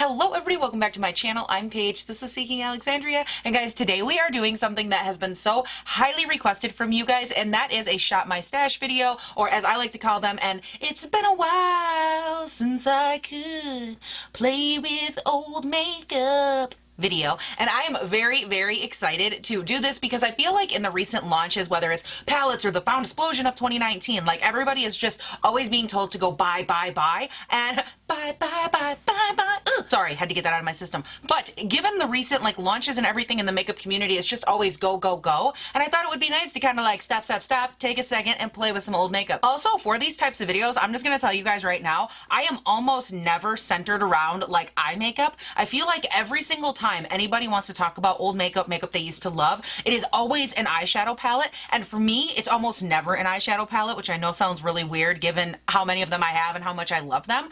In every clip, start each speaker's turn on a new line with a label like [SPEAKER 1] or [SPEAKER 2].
[SPEAKER 1] Hello everybody, welcome back to my channel. I'm Paige, this is Seeking Alexandria, and guys, today we are doing something that has been so highly requested from you guys, and that is a Shop My Stash video, or as I like to call them, and it's been a while since I could play with old makeup video. And I am very excited to do this because I feel like in the recent launches, whether it's palettes or the Found Explosion of 2019, like everybody is just always being told to go buy, and buy. Ugh, sorry, had to get that out of my system. But given the recent like launches and everything in the makeup community, it's just always go. And I thought it would be nice to kind of like stop, take a second and play with some old makeup. Also, for these types of videos, I'm just going to tell you guys right now, I am almost never centered around like eye makeup. I feel like every single time anybody wants to talk about old makeup they used to love, it is always an eyeshadow palette. And for me, it's almost never an eyeshadow palette, which I know sounds really weird given how many of them I have and how much I love them.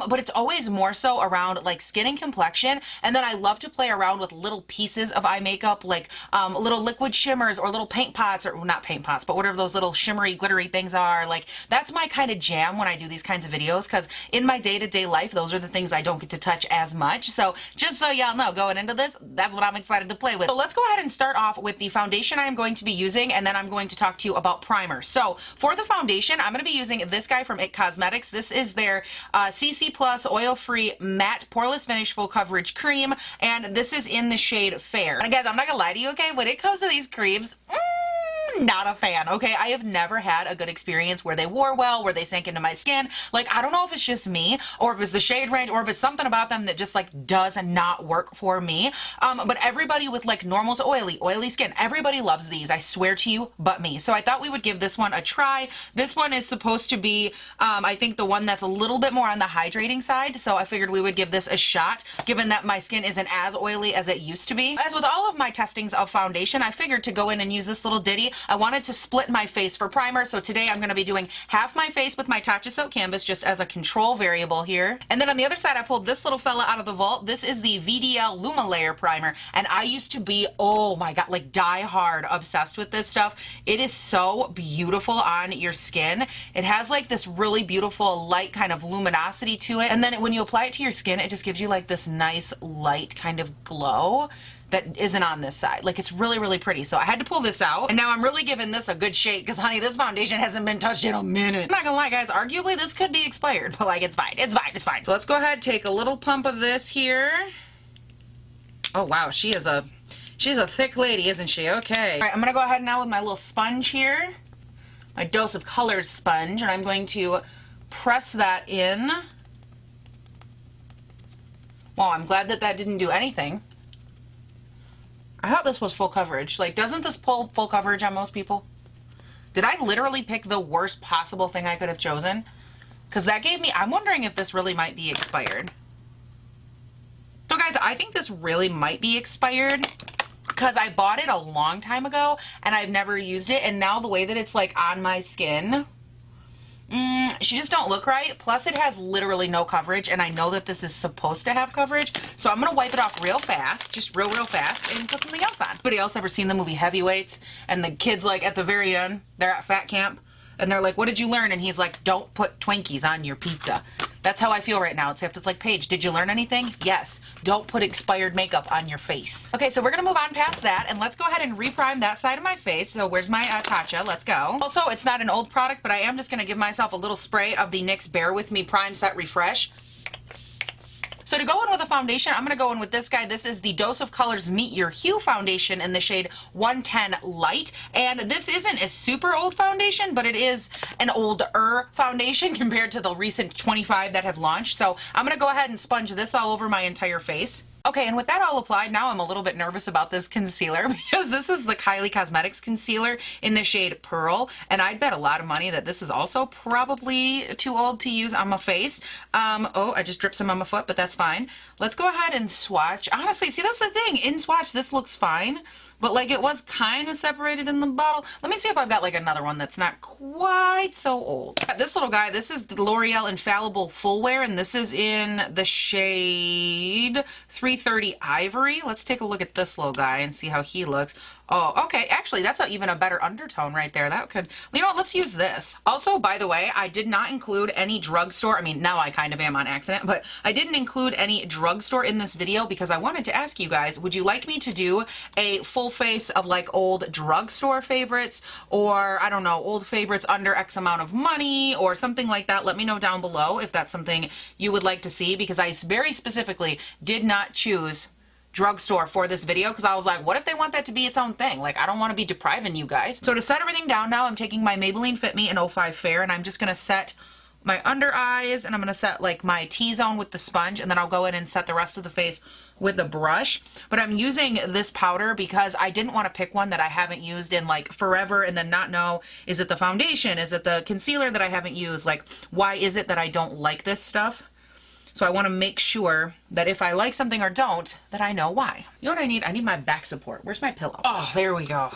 [SPEAKER 1] But it's always more so around like skin and complexion. And then I love to play around with little pieces of eye makeup, like little liquid shimmers or little paint pots, or well, not paint pots, but whatever those little shimmery, glittery things are. Like that's my kind of jam when I do these kinds of videos, because in my day-to-day life, those are the things I don't get to touch as much. So just so y'all know, going into this, that's what I'm excited to play with. So let's go ahead and start off with the foundation I am going to be using, and then I'm going to talk to you about primer. So for the foundation, I'm going to be using this guy from It Cosmetics. This is their CC Plus Oil-Free Matte Poreless Finish Full Coverage Cream, and this is in the shade Fair. And guys, I'm not gonna lie to you, okay? When it comes to these creams, not a fan, okay? I have never had a good experience where they wore well, where they sank into my skin. Like, I don't know if it's just me, or if it's the shade range, or if it's something about them that just like does not work for me. But everybody with like normal to oily skin, everybody loves these, I swear to you, but me. So I thought we would give this one a try. This one is supposed to be, I think the one that's a little bit more on the hydrating side, so I figured we would give this a shot, given that my skin isn't as oily as it used to be. As with all of my testings of foundation, I figured to go in and use this little ditty. I wanted to split my face for primer, so today I'm going to be doing half my face with my Tatcha Silk Canvas just as a control variable here. And then on the other side, I pulled this little fella out of the vault. This is the VDL Luma Layer Primer, and I used to be, oh my god, like die hard obsessed with this stuff. It is so beautiful on your skin. It has like this really beautiful light kind of luminosity to it, and then when you apply it to your skin, it just gives you like this nice light kind of glow that isn't on this side. Like, it's really pretty. So I had to pull this out, and now I'm really giving this a good shake, because honey, this foundation hasn't been touched in a minute. I'm not gonna lie, guys, arguably this could be expired, but like it's fine. So let's go ahead, take a little pump of this here. Oh wow, she's a thick lady, isn't she? Okay. All right, I'm gonna go ahead now with my little sponge here, my Dose of Colors sponge, and I'm going to press that in. Wow, I'm glad that that didn't do anything. I thought this was full coverage. Like, doesn't this pull full coverage on most people? Did I literally pick the worst possible thing I could have chosen? Because that gave me, I'm wondering if this really might be expired. So guys, I think this really might be expired, because I bought it a long time ago and I've never used it, and now the way that it's like on my skin, she just don't look right. Plus it has literally no coverage, and I know that this is supposed to have coverage, so I'm gonna wipe it off real fast, just real fast, and put something else on. Anybody else ever seen the movie Heavyweights, and the kids like at the very end, they're at fat camp and they're like, what did you learn? And he's like, don't put Twinkies on your pizza. That's how I feel right now, except it's like, Paige, did you learn anything? Yes. Don't put expired makeup on your face. Okay, so we're gonna move on past that, and let's go ahead and reprime that side of my face. So where's my Tatcha? Let's go. Also, it's not an old product, but I am just gonna give myself a little spray of the NYX Bear With Me Prime Set Refresh. So to go in with a foundation, I'm going to go in with this guy. This is the Dose of Colors Meet Your Hue foundation in the shade 110 Light. And this isn't a super old foundation, but it is an older foundation compared to the recent 25 that have launched. So I'm going to go ahead and sponge this all over my entire face. Okay, and with that all applied, now I'm a little bit nervous about this concealer, because this is the Kylie Cosmetics concealer in the shade Pearl, and I'd bet a lot of money that this is also probably too old to use on my face. Oh, I just dripped some on my foot, but that's fine. Let's go ahead and swatch. Honestly, see, that's the thing. In swatch, this looks fine, but like it was kind of separated in the bottle. Let me see if I've got like another one that's not quite so old. This little guy, this is the L'Oreal Infallible Full Wear, and this is in the shade 330 Ivory. Let's take a look at this little guy and see how he looks. Oh, okay. Actually, that's even a better undertone right there. That could, you know what? Let's use this. Also, by the way, I did not include any drugstore. I mean, now I kind of am on accident, but I didn't include any drugstore in this video because I wanted to ask you guys, would you like me to do a full face of like old drugstore favorites, or I don't know, old favorites under X amount of money or something like that? Let me know down below if that's something you would like to see, because I very specifically did not choose drugstore for this video because I was like, what if they want that to be its own thing? Like, I don't want to be depriving you guys. So to set everything down now, I'm taking my Maybelline Fit Me in 05 Fair, and I'm just going to set my under eyes, and I'm going to set like my T-zone with the sponge, and then I'll go in and set the rest of the face with the brush. But I'm using this powder because I didn't want to pick one that I haven't used in like forever and then not know, is it the foundation? Is it the concealer that I haven't used? Like, why is it that I don't like this stuff? So I want to make sure that if I like something or don't, that I know why. You know what I need? I need my back support. Where's my pillow? Oh, there we go.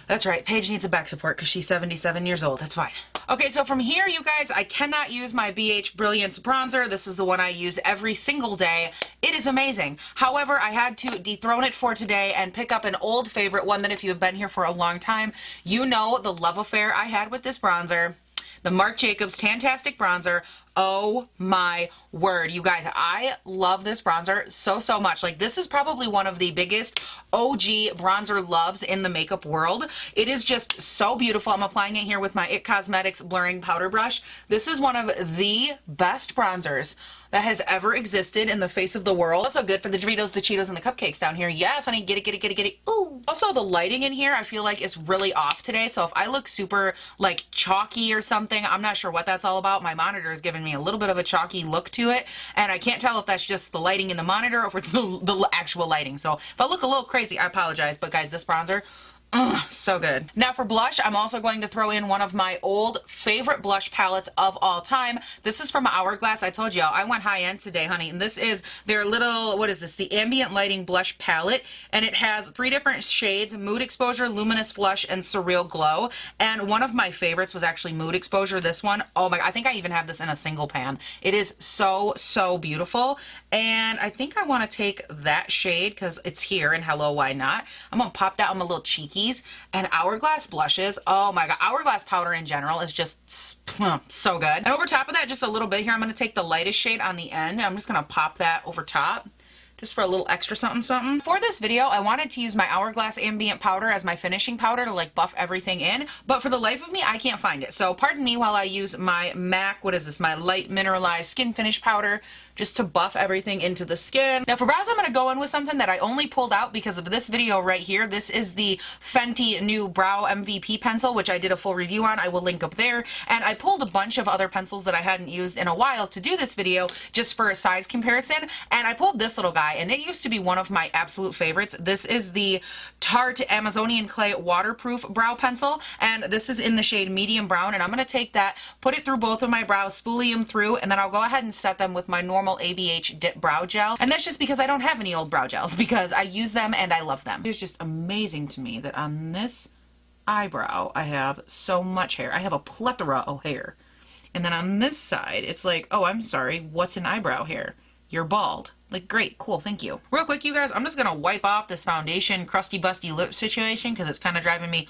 [SPEAKER 1] That's right. Paige needs a back support because she's 77 years old. That's fine. Okay, so from here, you guys, I cannot use my BH Brilliance bronzer. This is the one I use every single day. It is amazing. However, I had to dethrone it for today and pick up an old favorite, one that if you have been here for a long time, you know the love affair I had with this bronzer. The Marc Jacobs Tantastic Bronzer. Oh my word, you guys, I love this bronzer so much. Like, this is probably one of the biggest OG bronzer loves in the makeup world. It is just so beautiful. I'm applying it here with my IT Cosmetics blurring powder brush. This is one of the best bronzers that has ever existed in the face of the world. Also good for the Doritos, the Cheetos, and the cupcakes down here. Yes, honey, get it, get it, get it, get it. Ooh. Also, the lighting in here, I feel like is really off today. So if I look super like chalky or something, I'm not sure what that's all about. My monitor is giving me a little bit of a chalky look to it, and I can't tell if that's just the lighting in the monitor or if it's the actual lighting. So if I look a little crazy, I apologize. But guys, this bronzer, so good. Now for blush, I'm also going to throw in one of my old favorite blush palettes of all time. This is from Hourglass. I told you I went high end today, honey. And this is their little, what is this? The Ambient Lighting Blush Palette. And it has 3 different shades: Mood Exposure, Luminous Flush, and Surreal Glow. And one of my favorites was actually Mood Exposure. This one, oh my, I think I even have this in a single pan. It is so beautiful. And I think I want to take that shade because it's here and hello, why not? I'm going to pop that on my little cheeky. And Hourglass blushes, oh my god, Hourglass powder in general is just so good. And over top of that, just a little bit here, I'm going to take the lightest shade on the end, and I'm just going to pop that over top just for a little extra something. For this video, I wanted to use my Hourglass Ambient powder as my finishing powder to like buff everything in, but for the life of me, I can't find it. So pardon me while I use my MAC, what is this, my Light Mineralized Skin Finish powder, just to buff everything into the skin. Now for brows, I'm going to go in with something that I only pulled out because of this video right here. This is the Fenty new Brow MVP pencil, which I did a full review on. I will link up there. And I pulled a bunch of other pencils that I hadn't used in a while to do this video just for a size comparison. And I pulled this little guy, and it used to be one of my absolute favorites. This is the Tarte Amazonian Clay Waterproof Brow Pencil, and this is in the shade Medium Brown. And I'm going to take that, put it through both of my brows, spoolie them through, and then I'll go ahead and set them with my normal ABH Dip Brow Gel. And that's just because I don't have any old brow gels, because I use them and I love them. It's just amazing to me that on this eyebrow I have so much hair. I have a plethora of hair. And then on this side, it's like, oh, I'm sorry, what's an eyebrow hair? You're bald. Like, great, cool, thank you. Real quick, you guys, I'm just gonna wipe off this foundation crusty busty lip situation because it's kind of driving me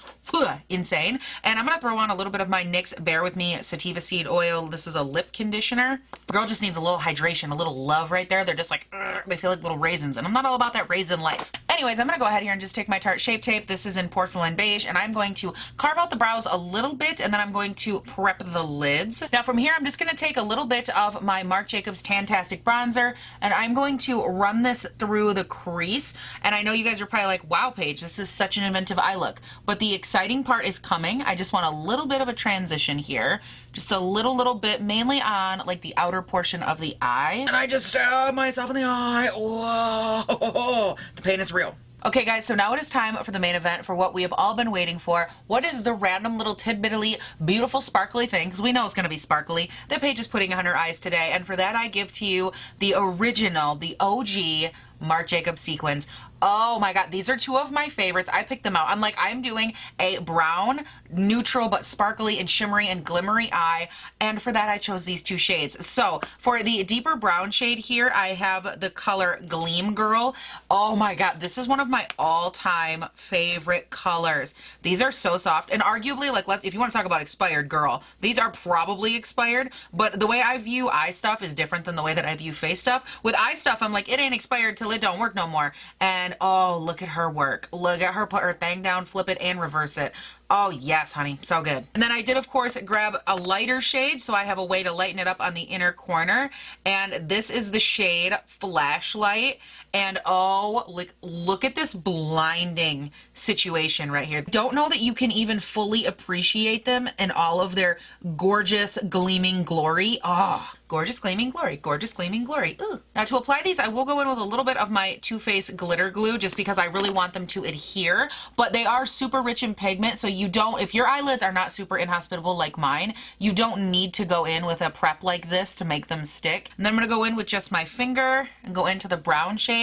[SPEAKER 1] insane. And I'm gonna throw on a little bit of my NYX Bear With Me Sativa Seed Oil. This is a lip conditioner. Girl just needs a little hydration, a little love right there. They're just like, they feel like little raisins, and I'm not all about that raisin life. Anyways, I'm gonna go ahead here and just take my Tarte Shape Tape. This is in Porcelain Beige, and I'm going to carve out the brows a little bit, and then I'm going to prep the lids. Now from here, I'm just gonna take a little bit of my Marc Jacobs Tantastic Bronzer, and I'm going to run this through the crease. And I know you guys are probably like, wow, Paige, this is such an inventive eye look. But the exciting part is coming. I just want a little bit of a transition here. Just a little bit, mainly on like the outer portion of the eye. And I just stab myself in the eye. Whoa, the pain is real. Okay guys, so now it is time for the main event, for what we have all been waiting for. What is the random little tidbitly, beautiful, sparkly thing, because we know it's going to be sparkly, that Paige is putting on her eyes today? And for that, I give to you the original, the OG Marc Jacobs sequins. Oh my God, these are two of my favorites. I picked them out. I'm like, I'm doing a brown, neutral, but sparkly and shimmery and glimmery eye. And for that, I chose these two shades. So for the deeper brown shade here, I have the color Gleam Girl. Oh my God, this is one of my all-time favorite colors. These are so soft and arguably, like, if you want to talk about expired, girl, these are probably expired, but the way I view eye stuff is different than the way that I view face stuff. With eye stuff, I'm like, it ain't expired till it don't work no more. And oh, look at her work. Look at her put her thing down, flip it, and reverse it. Oh yes, honey, so good. And then I did, of course, grab a lighter shade, so I have a way to lighten it up on the inner corner. And this is the shade Flashlight. And oh, look at this blinding situation right here. Don't know that you can even fully appreciate them in all of their gorgeous gleaming glory. Oh, gorgeous gleaming glory, gorgeous gleaming glory. Ooh. Now to apply these, I will go in with a little bit of my Too Faced glitter glue just because I really want them to adhere, but they are super rich in pigment, so you don't, if your eyelids are not super inhospitable like mine, you don't need to go in with a prep like this to make them stick. And then I'm gonna go in with just my finger and go into the brown shade.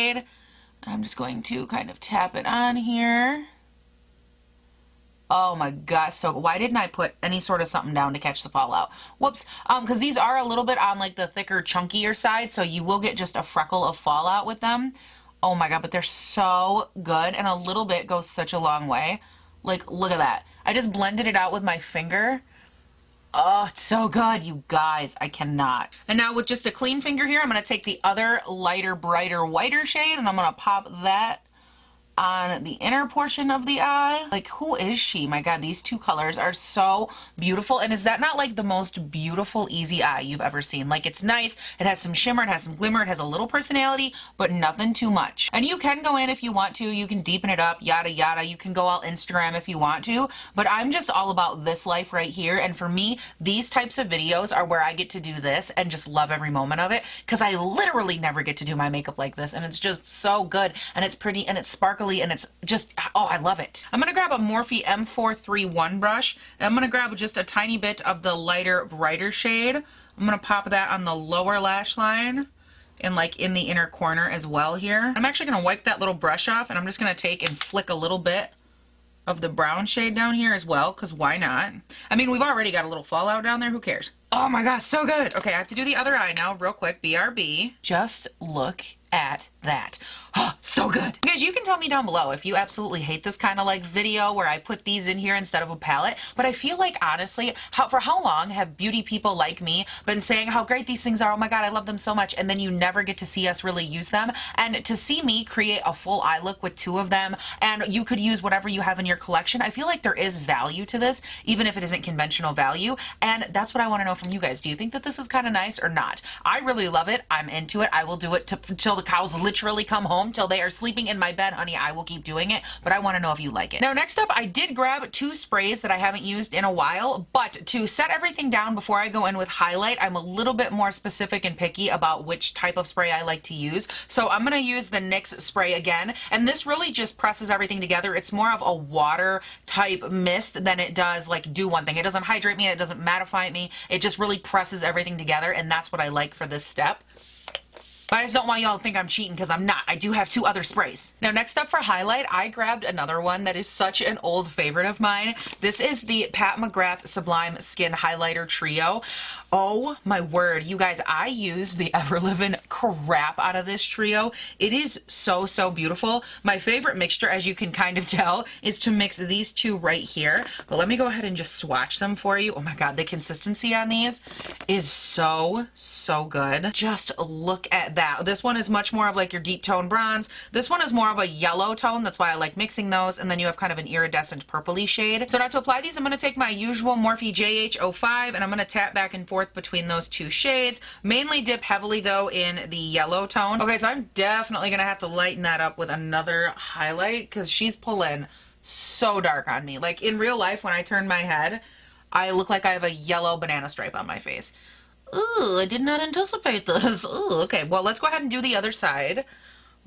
[SPEAKER 1] I'm just going to kind of tap it on here. Oh my gosh, so why didn't I put any sort of something down to catch the fallout? Whoops, because these are a little bit on like the thicker, chunkier side, so you will get just a freckle of fallout with them. Oh my God, but they're so good, and a little bit goes such a long way. Like, look at that. I just blended it out with my finger. Oh, it's so good, you guys. I cannot. And now with just a clean finger here, I'm going to take the other lighter, brighter, whiter shade, and I'm going to pop that on the inner portion of the eye. Like, who is she? My God, these two colors are so beautiful. And is that not like the most beautiful, easy eye you've ever seen? Like, it's nice. It has some shimmer. It has some glimmer. It has a little personality, but nothing too much. And you can go in if you want to. You can deepen it up, yada, yada. You can go all Instagram if you want to. But I'm just all about this life right here. And for me, these types of videos are where I get to do this and just love every moment of it, because I literally never get to do my makeup like this. And it's just so good. And it's pretty and it's sparkly. And it's just, oh, I love it. I'm going to grab a Morphe M431 brush. And I'm going to grab just a tiny bit of the lighter, brighter shade. I'm going to pop that on the lower lash line and like in the inner corner as well here. I'm actually going to wipe that little brush off, and I'm just going to take and flick a little bit of the brown shade down here as well, because why not? I mean, we've already got a little fallout down there. Who cares? Oh my gosh, so good. Okay, I have to do the other eye now real quick. BRB. Just look at that. Oh, so good. Guys, you can tell me down below if you absolutely hate this kind of like video where I put these in here instead of a palette, but I feel like honestly, for how long have beauty people like me been saying how great these things are? Oh my God, I love them so much. And then you never get to see us really use them. And to see me create a full eye look with two of them, and you could use whatever you have in your collection. I feel like there is value to this, even if it isn't conventional value. And that's what I want to know from you guys. Do you think that this is kind of nice or not? I really love it. I'm into it. I will do it till the cows literally come home, till they are sleeping in my bed, honey. I will keep doing it, but I want to know if you like it. Now, next up, I did grab two sprays that I haven't used in a while, but to set everything down before I go in with highlight, I'm a little bit more specific and picky about which type of spray I like to use. So I'm going to use the NYX spray again, and this really just presses everything together. It's more of a water type mist than it does like do one thing. It doesn't hydrate me and it doesn't mattify me. It just really presses everything together, and that's what I like for this step. But I just don't want y'all to think I'm cheating, because I'm not. I do have two other sprays. Now, next up for highlight, I grabbed another one that is such an old favorite of mine. This is the Pat McGrath Sublime Skin Highlighter Trio. Oh my word, you guys, I used the ever-living crap out of this trio. It is so, so beautiful. My favorite mixture, as you can kind of tell, is to mix these two right here. But let me go ahead and just swatch them for you. Oh my God, the consistency on these is so, so good. Just look at that. This one is much more of like your deep tone bronze. This one is more of a yellow tone. That's why I like mixing those. And then you have kind of an iridescent purpley shade. So now to apply these, I'm going to take my usual Morphe JH05 and I'm going to tap back and forth between those two shades. Mainly dip heavily though in the yellow tone. Okay, so I'm definitely going to have to lighten that up with another highlight, because she's pulling so dark on me. Like in real life, when I turn my head, I look like I have a yellow banana stripe on my face. Ooh, I did not anticipate this. Ooh, okay, well, let's go ahead and do the other side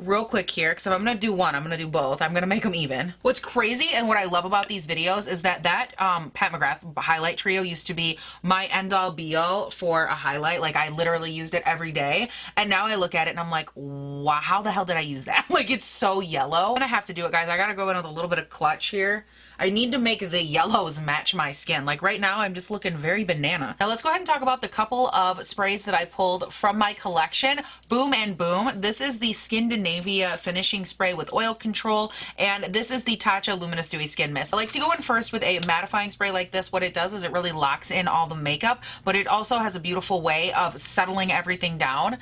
[SPEAKER 1] real quick here, because if I'm going to do one, I'm going to do both. I'm going to make them even. What's crazy and what I love about these videos is that Pat McGrath highlight trio used to be my end-all be-all for a highlight. Like, I literally used it every day. And now I look at it and I'm like, wow, how the hell did I use that? Like, it's so yellow. And I have to do it, guys. I got to go in with a little bit of clutch here. I need to make the yellows match my skin. Like right now, I'm just looking very banana. Now let's go ahead and talk about the couple of sprays that I pulled from my collection. Boom and Boom. This is the Skindinavia finishing spray with oil control, and this is the Tatcha Luminous Dewy Skin Mist. I like to go in first with a mattifying spray like this. What it does is it really locks in all the makeup, but it also has a beautiful way of settling everything down.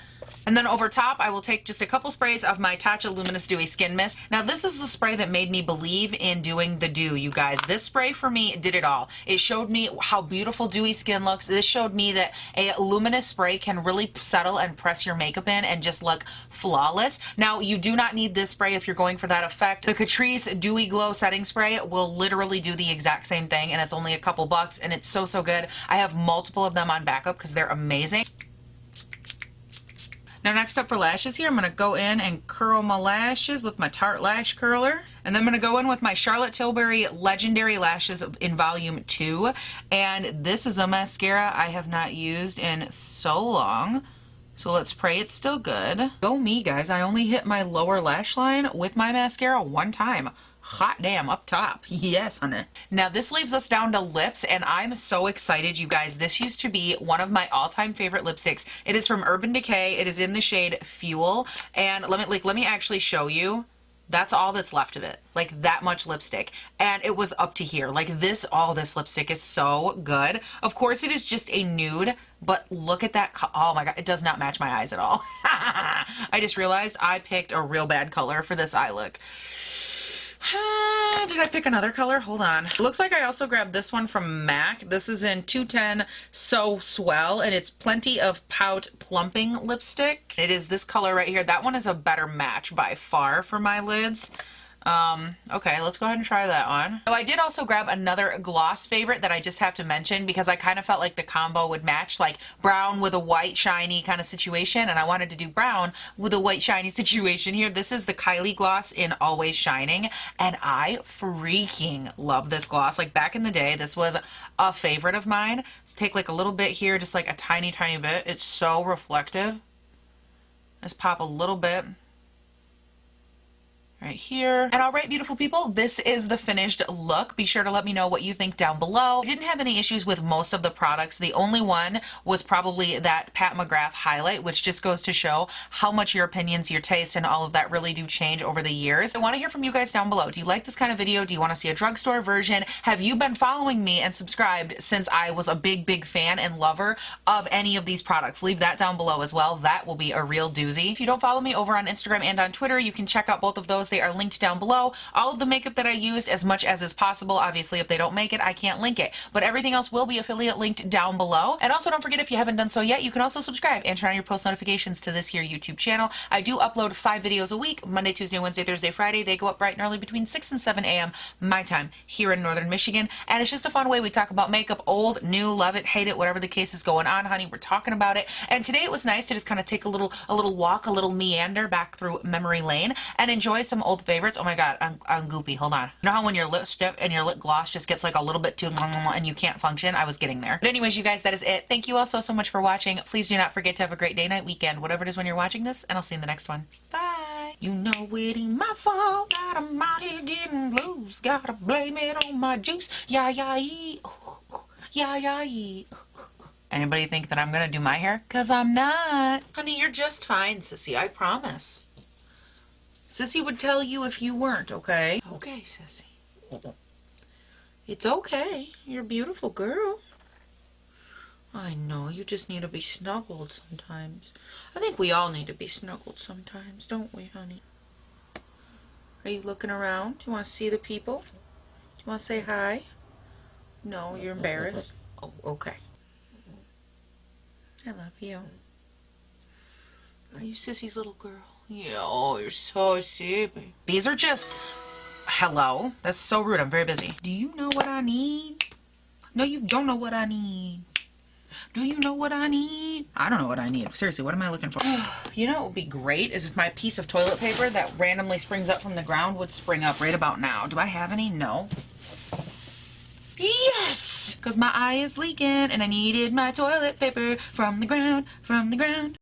[SPEAKER 1] And then over top, I will take just a couple sprays of my Tatcha Luminous Dewy Skin Mist. Now, this is the spray that made me believe in doing the dew, you guys. This spray for me did it all. It showed me how beautiful dewy skin looks. This showed me that a luminous spray can really settle and press your makeup in and just look flawless. Now, you do not need this spray if you're going for that effect. The Catrice Dewy Glow Setting Spray will literally do the exact same thing, and it's only a couple bucks, and it's so, so good. I have multiple of them on backup because they're amazing. Now next up for lashes here, I'm going to go in and curl my lashes with my Tarte Lash Curler. And then I'm going to go in with my Charlotte Tilbury Legendary Lashes in Volume 2. And this is a mascara I have not used in so long. So let's pray it's still good. Go me, guys. I only hit my lower lash line with my mascara one time. Hot damn, up top. Yes, honey. Now this leaves us down to lips, and I'm so excited, you guys. This used to be one of my all-time favorite lipsticks. It is from Urban Decay. It is in the shade Fuel, and let me actually show you. That's all that's left of it. Like, that much lipstick. And it was up to here. Like, this lipstick is so good. Of course, it is just a nude, but look at that. Oh my God, it does not match my eyes at all. I just realized I picked a real bad color for this eye look. Did I pick another color? Hold on. It looks like I also grabbed this one from MAC. This is in 210 So Swell, and it's Plenty of Pout Plumping Lipstick. It is this color right here. That one is a better match by far for my lids. Okay, let's go ahead and try that one. So I did also grab another gloss favorite that I just have to mention because I kind of felt like the combo would match, like brown with a white shiny kind of situation, and I wanted to do brown with a white shiny situation here. This is the Kylie gloss in Always Shining, and I freaking love this gloss. Like back in the day, this was a favorite of mine. Let's take like a little bit here, just like a tiny, tiny bit. It's so reflective. Let's pop a little bit right here. And all right, beautiful people, this is the finished look. Be sure to let me know what you think down below. I didn't have any issues with most of the products. The only one was probably that Pat McGrath highlight, which just goes to show how much your opinions, your taste, and all of that really do change over the years. I want to hear from you guys down below. Do you like this kind of video? Do you want to see a drugstore version? Have you been following me and subscribed since I was a big, big fan and lover of any of these products? Leave that down below as well. That will be a real doozy. If you don't follow me over on Instagram and on Twitter, you can check out both of those. They are linked down below. All of the makeup that I used, as much as is possible. Obviously, if they don't make it, I can't link it. But everything else will be affiliate linked down below. And also, don't forget, if you haven't done so yet, you can also subscribe and turn on your post notifications to this here YouTube channel. I do upload 5 videos a week, Monday, Tuesday, Wednesday, Thursday, Friday. They go up bright and early between 6 and 7 a.m. my time here in Northern Michigan. And it's just a fun way we talk about makeup, old, new, love it, hate it, whatever the case is going on, honey. We're talking about it. And today it was nice to just kind of take a little walk, a little meander back through memory lane and enjoy some old favorites. Oh my God, I'm goopy. Hold on. You know how when your lip stiff and your lip gloss just gets like a little bit too and you can't function? I was getting there. But anyways, you guys, that is it. Thank you all so much for watching. Please do not forget to have a great day, night, weekend, whatever it is when you're watching this, and I'll see you in the next one. Bye. You know it ain't my fault that I'm out here getting blues. Gotta blame it on my juice. Yeah, yeah, yeah. Yeah, yeah, yeah. Anybody think that I'm gonna do my hair? 'Cause I'm not. Honey, you're just fine, sissy. I promise. Sissy would tell you if you weren't, okay? Okay, sissy. It's okay. You're a beautiful girl. I know, you just need to be snuggled sometimes. I think we all need to be snuggled sometimes, don't we, honey? Are you looking around? Do you want to see the people? Do you want to say hi? No, you're embarrassed? Oh, okay. I love you. Are you Sissy's little girl? Yeah, oh, you're so sleepy. These are just... Hello? That's so rude. I'm very busy. Do you know what I need? No, you don't know what I need. Do you know what I need? I don't know what I need. Seriously, what am I looking for? You know what would be great is if my piece of toilet paper that randomly springs up from the ground would spring up right about now. Do I have any? No. Yes! Because my eye is leaking and I needed my toilet paper from the ground, from the ground.